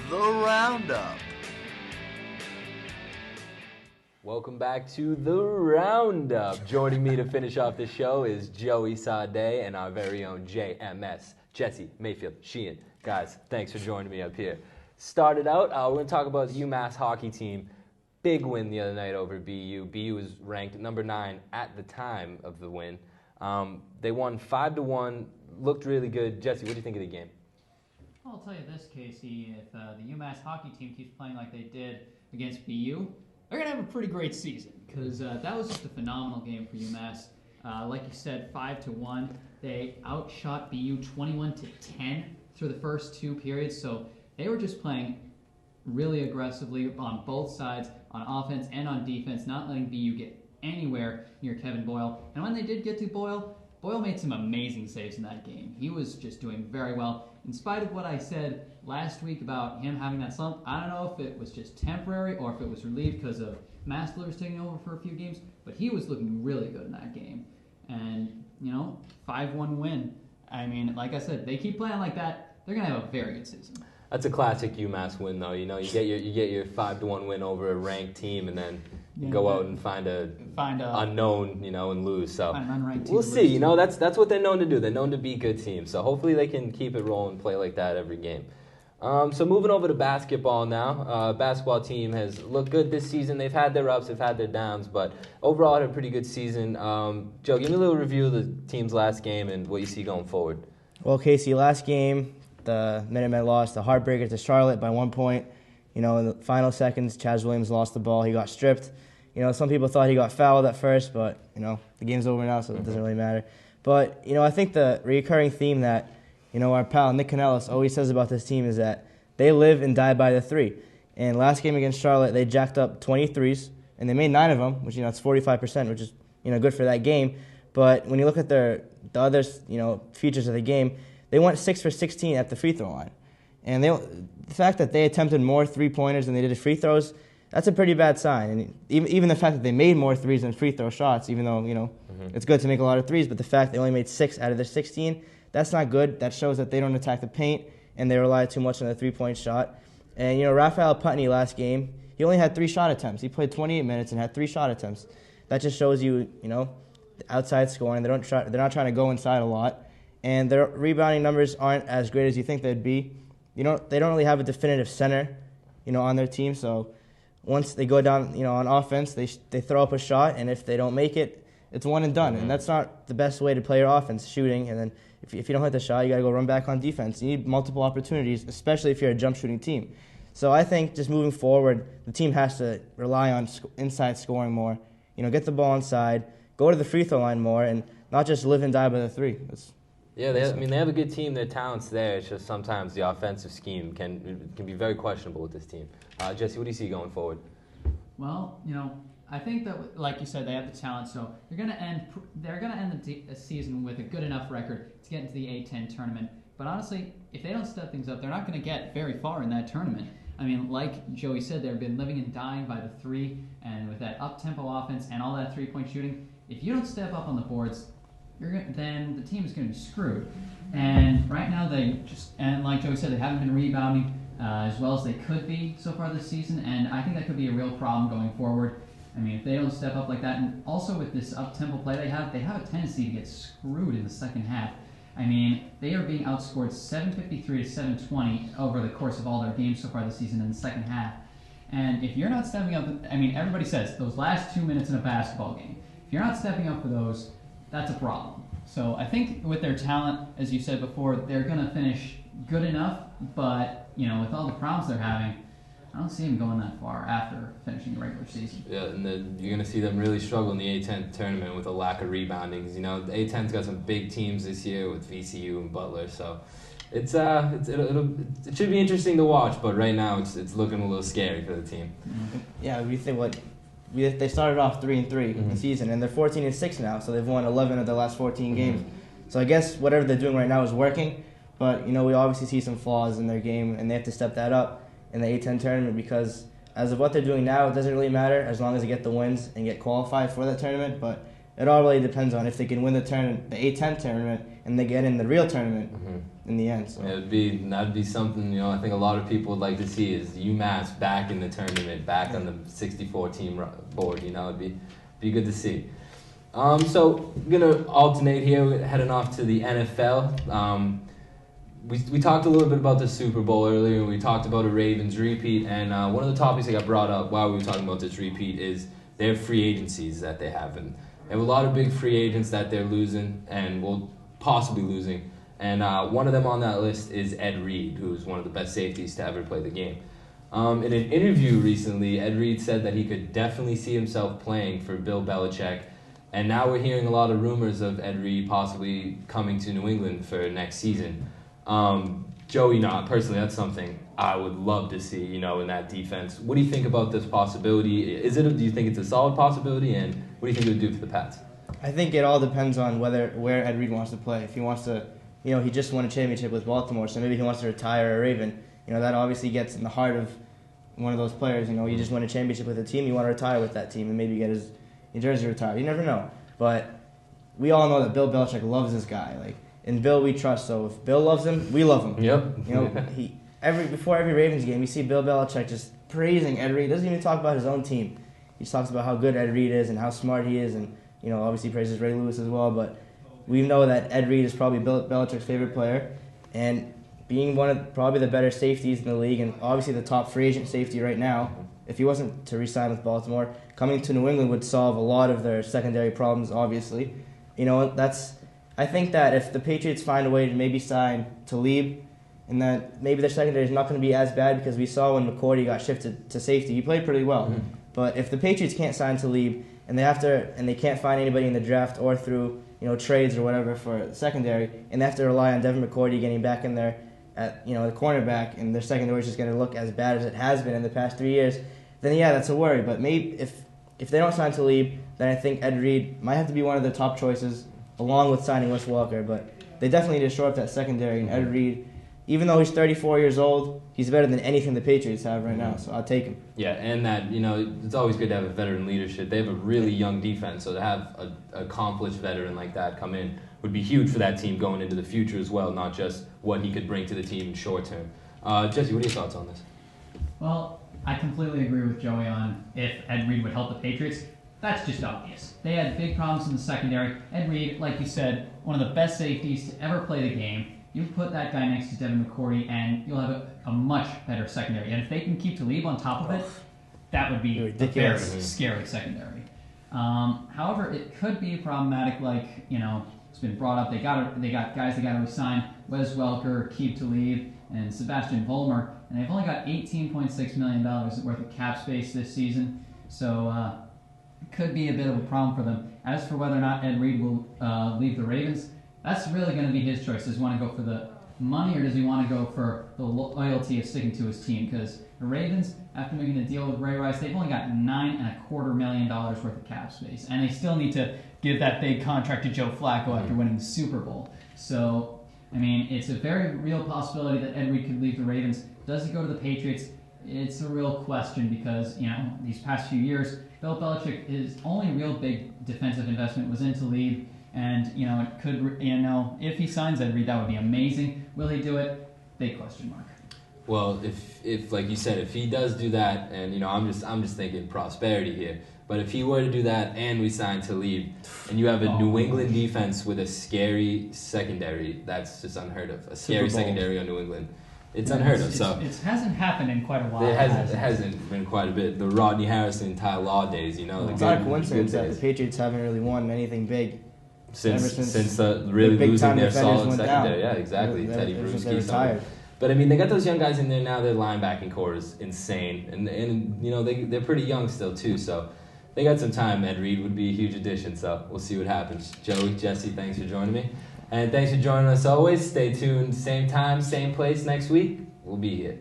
The Roundup. Welcome back to The Roundup. Joining me to finish off the show is Joey Saade and our very own JMS, Jesse Mayfield-Sheehan. Guys, thanks for joining me up here. Started out, we're going to talk about the UMass Hockey team. Big win the other night over BU. BU was ranked number 9 at the time of the win. They won 5-1, looked really good. Jesse, what do you think of the game? Well, I'll tell you this, Casey. If the UMass Hockey team keeps playing like they did against BU, they're going to have a pretty great season because that was just a phenomenal game for UMass. Like you said, 5-1. They outshot BU 21-10 through the first 2 periods, so they were just playing really aggressively on both sides, on offense and on defense, not letting BU get anywhere near Kevin Boyle. And when they did get to Boyle, Boyle made some amazing saves in that game. He was just doing very well. In spite of what I said last week about him having that slump, I don't know if it was just temporary or if it was relieved because of Massler's taking over for a few games, but he was looking really good in that game. And, 5-1 win. I mean, like I said, they keep playing like that, they're going to have a very good season. That's a classic UMass win, though. You get your 5-1 win over a ranked team, and then go out and find a unknown, and lose. So we'll see. That's what they're known to do. They're known to beat good teams. So hopefully they can keep it rolling, play like that every game. So moving over to basketball now. Basketball team has looked good this season. They've had their ups, they've had their downs, but overall had a pretty good season. Joe, give me a little review of the team's last game and what you see going forward. Well, Casey, last game, the Minutemen lost the heartbreaker to Charlotte by 1 point. In the final seconds, Chaz Williams lost the ball. He got stripped. Some people thought he got fouled at first, but, the game's over now, so it doesn't really matter. But, I think the recurring theme that, our pal Nick Canellis always says about this team is that they live and die by the 3. And last game against Charlotte, they jacked up 23s, and they made 9 of them, which, it's 45%, which is, good for that game. But when you look at the other, features of the game, they went 6 for 16 at the free throw line. And the fact that they attempted more 3-pointers than they did free throws, that's a pretty bad sign. And even the fact that they made more threes than free throw shots, even though, it's good to make a lot of threes, but the fact they only made 6 out of their 16, that's not good. That shows that they don't attack the paint and they rely too much on the 3-point shot. And, Raphael Putney last game, he only had 3 shot attempts. He played 28 minutes and had 3 shot attempts. That just shows you, outside scoring. They're not trying to go inside a lot. And their rebounding numbers aren't as great as you think they'd be. They don't really have a definitive center, on their team. So once they go down, on offense, they throw up a shot, and if they don't make it, it's one and done. And that's not the best way to play your offense, shooting. And then if you don't hit the shot, you got to go run back on defense. You need multiple opportunities, especially if you're a jump shooting team. So I think just moving forward, the team has to rely on inside scoring more. Get the ball inside, go to the free throw line more, and not just live and die by the 3. Yeah, they have a good team. Their talent's there. It's just sometimes the offensive scheme can be very questionable with this team. Jesse, what do you see going forward? Well, I think that, like you said, they have the talent, so they're going to end the season with a good enough record to get into the A10 tournament. But honestly, if they don't step things up, they're not going to get very far in that tournament. I mean, like Joey said, they've been living and dying by the 3, and with that up-tempo offense and all that 3-point shooting, if you don't step up on the boards, then the team is going to be screwed. And right now, and like Joey said, they haven't been rebounding as well as they could be so far this season, and I think that could be a real problem going forward. I mean, if they don't step up like that, and also with this up-tempo play they have a tendency to get screwed in the second half. I mean, they are being outscored 753 to 720 over the course of all their games so far this season in the second half. And if you're not stepping up, everybody says those last 2 minutes in a basketball game, if you're not stepping up for those, that's a problem. So I think with their talent, as you said before, they're going to finish good enough, but, with all the problems they're having, I don't see them going that far after finishing the regular season. Yeah, and you're going to see them really struggle in the A10 tournament with a lack of rebounding. Because, the A10's got some big teams this year with VCU and Butler, so it should be interesting to watch. But right now, it's looking a little scary for the team. Yeah, we think they started off 3-3 in the season, and they're 14-6 now, so they've won 11 of their last 14 games. So I guess whatever they're doing right now is working, but we obviously see some flaws in their game, and they have to step that up in the A10 tournament because as of what they're doing now, it doesn't really matter as long as they get the wins and get qualified for that tournament. But it all really depends on if they can win the A10 tournament and they get in the real tournament in the end. So. Yeah, that'd be something, I think a lot of people would like to see is UMass back in the tournament, back on the 64 team board. It'd be good to see. So we're gonna alternate here. We're heading off to the NFL. We talked a little bit about the Super Bowl earlier. We talked about a Ravens repeat, and one of the topics that got brought up while we were talking about this repeat is their free agencies that they have. And they have a lot of big free agents that they're losing and will possibly losing. And one of them on that list is Ed Reed, who's one of the best safeties to ever play the game. In an interview recently, Ed Reed said that he could definitely see himself playing for Bill Belichick. And now we're hearing a lot of rumors of Ed Reed possibly coming to New England for next season. Joey, personally, that's something I would love to see, in that defense. What do you think about this possibility? Do you think it's a solid possibility, and what do you think it would do for the Pats? I think it all depends on where Ed Reed wants to play. If he wants to, he just won a championship with Baltimore, so maybe he wants to retire a Raven. That obviously gets in the heart of one of those players. You just won a championship with a team, you want to retire with that team and maybe get his jersey retired. You never know. But we all know that Bill Belichick loves this guy. In Bill we trust, so if Bill loves him, we love him. Yep. Before every Ravens game, you see Bill Belichick just praising Ed Reed. He doesn't even talk about his own team. He just talks about how good Ed Reed is and how smart he is, and obviously praises Ray Lewis as well. But we know that Ed Reed is probably Bill Belichick's favorite player, and being one of probably the better safeties in the league, and obviously the top free agent safety right now. If he wasn't to re-sign with Baltimore, coming to New England would solve a lot of their secondary problems. Obviously, I think that if the Patriots find a way to maybe sign Talib, and that maybe their secondary is not going to be as bad, because we saw when McCourty got shifted to safety, he played pretty well. Mm-hmm. But if the Patriots can't sign Talib, and they can't find anybody in the draft or through trades or whatever for secondary, and they have to rely on Devin McCourty getting back in there at the cornerback, and their secondary is just going to look as bad as it has been in the past 3 years, then yeah, that's a worry. But maybe if they don't sign Talib, then I think Ed Reed might have to be one of the top choices, along with signing Wes Walker. But they definitely need to shore up that secondary, and Ed Reed, even though he's 34 years old, he's better than anything the Patriots have right now, so I'll take him. Yeah, and that, it's always good to have a veteran leadership. They have a really young defense, so to have an accomplished veteran like that come in would be huge for that team going into the future as well, not just what he could bring to the team in short term. Jesse, what are your thoughts on this? Well, I completely agree with Joey on if Ed Reed would help the Patriots. That's just obvious. They had big problems in the secondary. Ed Reed, like you said, one of the best safeties to ever play the game. You put that guy next to Devin McCourty, and you'll have a much better secondary. And if they can keep Talib on top of it, that would be a very scary secondary. However, it could be problematic, it's been brought up. They got guys they got to resign: Wes Welker, Keith Talib, and Sebastian Vollmer, and they've only got $18.6 million worth of cap space this season. So it could be a bit of a problem for them. As for whether or not Ed Reed will leave the Ravens, that's really going to be his choice. Does he want to go for the money, or does he want to go for the loyalty of sticking to his team? Because the Ravens, after making a deal with Ray Rice, they've only got $9.25 million worth of cap space, and they still need to give that big contract to Joe Flacco after winning the Super Bowl. So, it's a very real possibility that Ed Reed could leave the Ravens. Does he go to the Patriots? It's a real question because, these past few years, Bill Belichick, his only real big defensive investment was in Talib. And, it could, if he signs Ed Reed, that would be amazing. Will he do it? Big question mark. Well, if like you said, if he does do that, and, I'm just thinking prosperity here. But if he were to do that and we sign Talib, and you have a New England defense with a scary secondary, that's just unheard of. A scary secondary on New England. It's unheard of. So it hasn't happened in quite a while. It hasn't been quite a bit. The Rodney Harrison, Ty Law days, It's not a coincidence that the Patriots haven't really won anything big since really losing their solid secondary. Down. Yeah, exactly. Teddy Bruschi retired. But they got those young guys in there now. Their linebacking core is insane, and they're pretty young still too. So they got some time. Ed Reed would be a huge addition. So we'll see what happens. Joey, Jesse, thanks for joining me, and thanks for joining us always. Stay tuned. Same time, same place next week. We'll be here.